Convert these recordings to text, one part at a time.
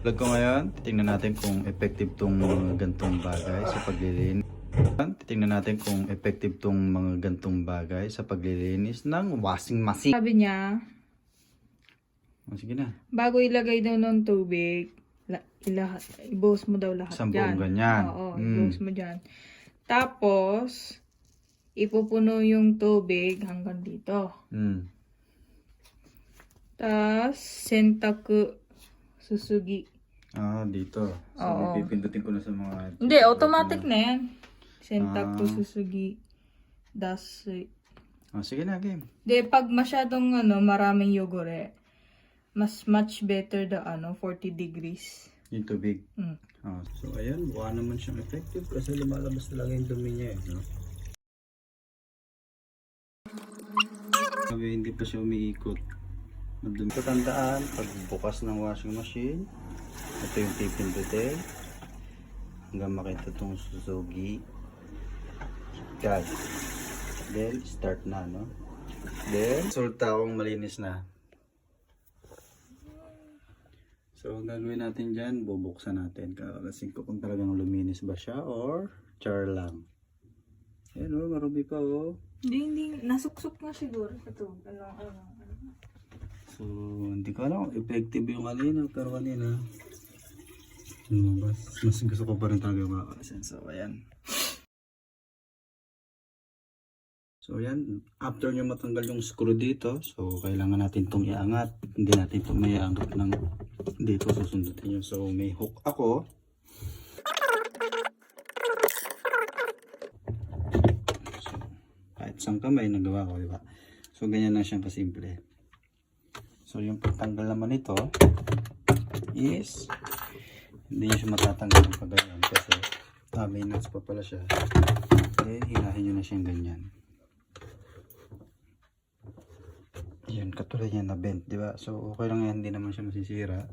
Vlog ko ngayon, titingnan natin kung effective tong mga gantong bagay sa paglilinis. Titingnan natin kung effective tong mga gantong bagay sa paglilinis ng washing machine. Sabi niya, sige na. bago ilagay daw ng tubig, ibuhos mo daw lahat Isang dyan. buong ganyan. Oo, ibuhos mo dyan. Tapos, ipupuno yung tubig hanggang dito. Tapos, sentaku susugi. Dito. So, Oo. pipindutin ko na sa mga... Hindi, automatic na yan. Sentaku susugi. Dashi. Sige na, game. Hindi, pag masyadong maraming yogure, much better the 40 degrees. Yung tubig. So, ayan. Mukha naman siyang effective kasi lumalabas talaga yung dumi niya. No? Sabi, hindi pa siya umiikot. Tandaan, pagbukas ng washing machine, ito yung pipindutin hanggang makita itong susugi. God. Then, start na, no? Then, resulta akong malinis na. So, ang gagawin natin dyan, bubuksan natin. Kakalasin ko kung talagang luminis ba siya or char lang. Ayan o, marumi pa o. Hindi. Nasuksok na siguro. Ito. So, hindi ko alam effective yung kanina, pero kanina mas gusto ko pa rin talaga yung kakalasin. So, ayan. So, ayan. After nyo matanggal yung screw dito, so, kailangan natin itong iangat. Hindi natin itong may iangat ng dito, susundutin nyo. So, may hook ako. So, kahit isang kamay nagawa ko, diba? So, ganyan lang siyang kasimple. So, yung pagtanggal naman ito is hindi nyo siya matatanggal ng pagayon kasi may nuts pa pala siya. Then, hinahin nyo na siyang ganyan. Yun, katulad yan na bent, di ba? So, okay lang yan, hindi naman siya masisira.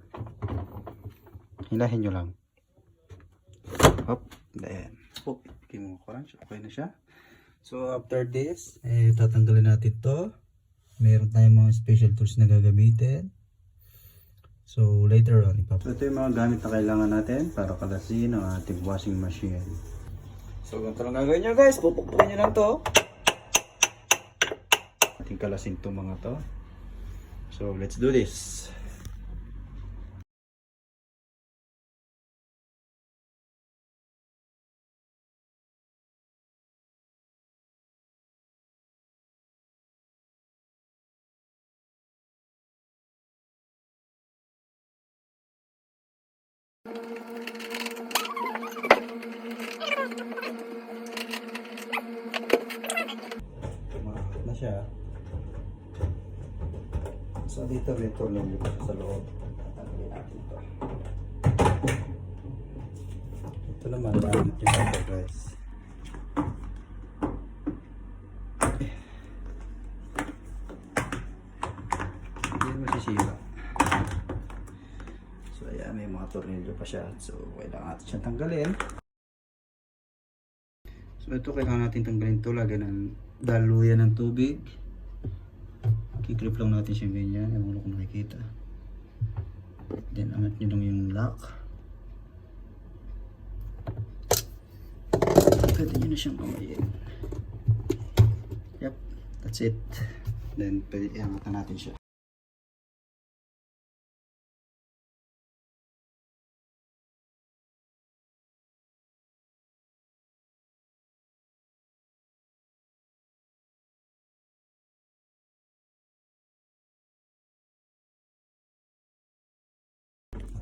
Hinahin nyo lang. Hop, then. Hop, mo ko lang. Okay na siya. So, after this, tatanggalin natin to. Meron tayong mga special tools na gagamitin. So, later on, ito yung mga gamit na kailangan natin para kalasin ang ating washing machine. So, ganito lang gagawin nyo guys. Pupukpukin nyo lang to. Ating kalasin itong mga to. So, let's do this. Maakit na siya. So dito may tornilyo sa loob. Tatanggalin natin ito. Ito naman gamit yung ito guys. Hindi masisira. So ayan, may mga tornilyo pa siya. So kailangan natin siyang tanggalin. So ito kailangan natin tanggalin ito. Lagyan ng daluyan ng tubig. Kiklip lang natin siya ganyan. Ewan ko kung nakikita. Then angat nyo lang yung lock. Pwede nyo na siyang kamayin. Yep, that's it. Then pwede iangat na natin siya.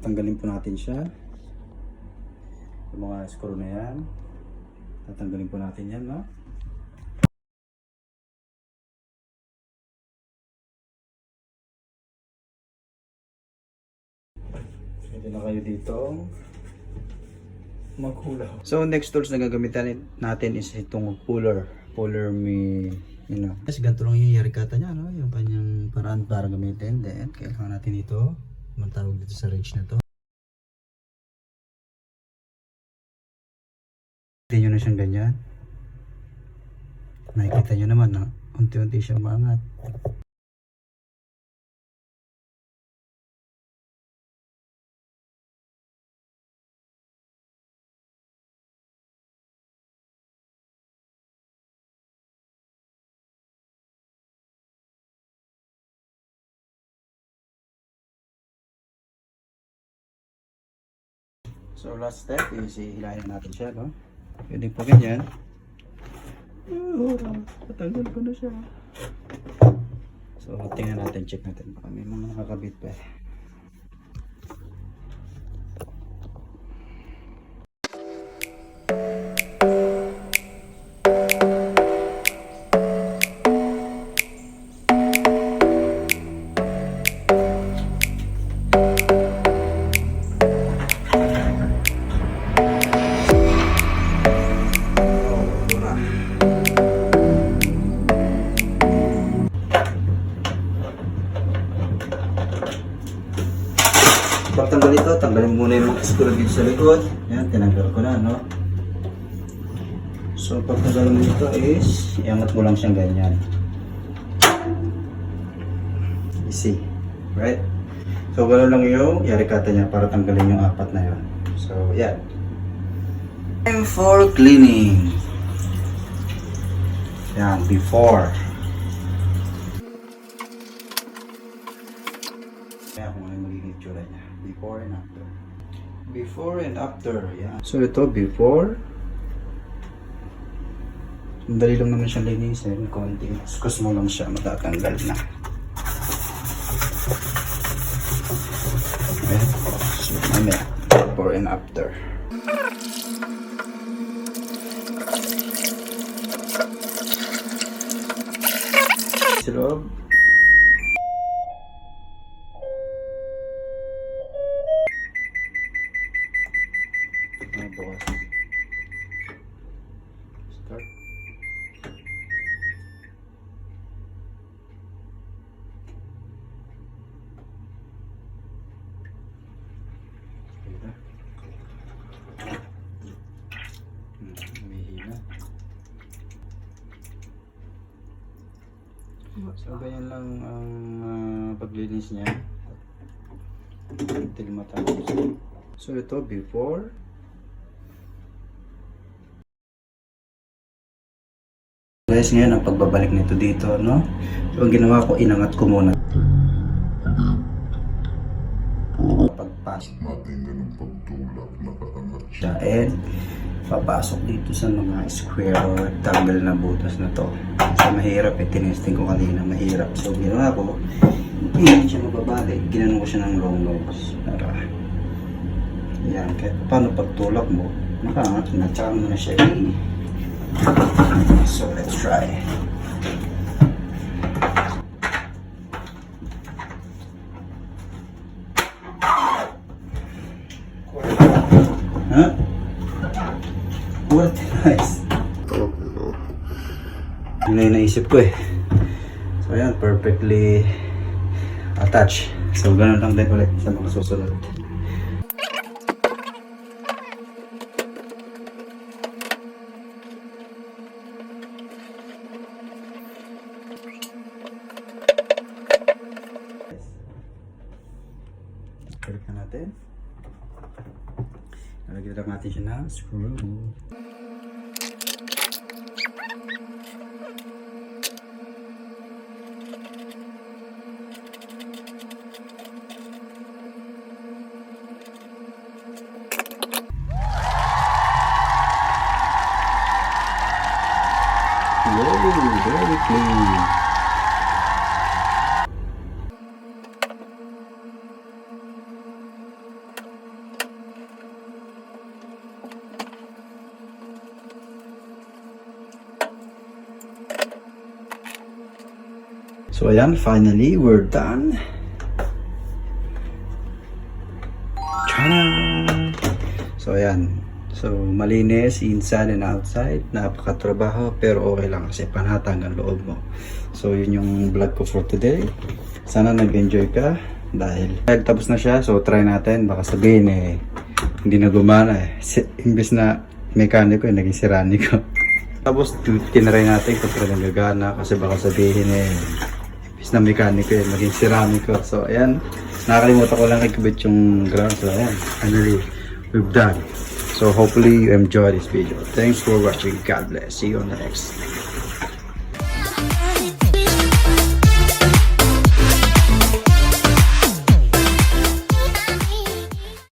Tanggalin po natin siya. Yung mga screw na yan. Tatanggalin po natin yan, no? Pwede na kayo dito maghulaw. So, next tools na gagamitin natin is itong puller. Puller may, Kasi ganito lang yung yarikata niya, no? Yung kanyang paraan para gamitin. Then, kailangan natin ito. Matawag dito sa wrench na to. Hindi nyo na siyang ganyan. Nakikita nyo naman na unti-unti siyang maangat. So last step is hihilahin natin siya, no? Pwede po ganyan. Patanggal ko na siya. So tingnan natin, check natin. Baka may mga nakakabit pa eh. Pagtanggal ito, tanggalin muna yung mga screw dito sa likod. Yan, tinanggal ko na, no? So, pagtanggal mo ito is, iangat mo lang siyang ganyan. Easy. Right? So, gano'n lang yung yarikata niya para tanggalin yung apat na yun. So, yan. Time for cleaning. Yan, before. Kaya kung ano magiging tsura niya. Before and after. Before and after. Yeah. So ito before. Madali lang naman siyang linisin. Konting kuskus mo lang siya. Matatanggal na. Okay. So mamaya. Before and after. Sa loob. Bukas. Start. Umihina. So ganyan lang ang paglinis niya until matapos. So ito before. Guys, ngayon ang pagbabalik nito dito, no? So, ang ginawa ko, inangat ko muna. Pagpasok natin ganun pagtulak, nakaangat siya. And, papasok dito sa mga square or rectangle na butas na to. So, mahirap eh. Tinesting ko kanina, mahirap. So, ginawa ko, hindi siya mababalik. Ginanon ko siya ng long nose. Para, yan. Kahit paano pagtulak mo, nakaangat na. Tsaka mo na siya So let's try. Huh? What nice. Yun na yung naisip ko eh. So yan, perfectly attached. So ganun lang din ulit sa mga susunod. Balik na natin. Nalagyan lang natin siya ng screw. Whoa, very clean. So ayan, finally, we're done. Tara! So ayan. So malinis inside and outside. Napakatrabaho pero okay lang kasi panatang ang loob mo. So yun yung vlog ko for today. Sana nag-enjoy ka dahil tapos na siya. So try natin. Baka sabihin hindi na gumana eh. Imbes na mekaniko naging siraniko. Tapos tinry natin kung talagang gagana kasi baka sabihin na mekaniko maging ceramiko. So ayan, nakakalimutan ko lang ikabit yung ground. So ayan, finally we've done. So hopefully you enjoy this video. Thanks for watching. God bless. See you on the next.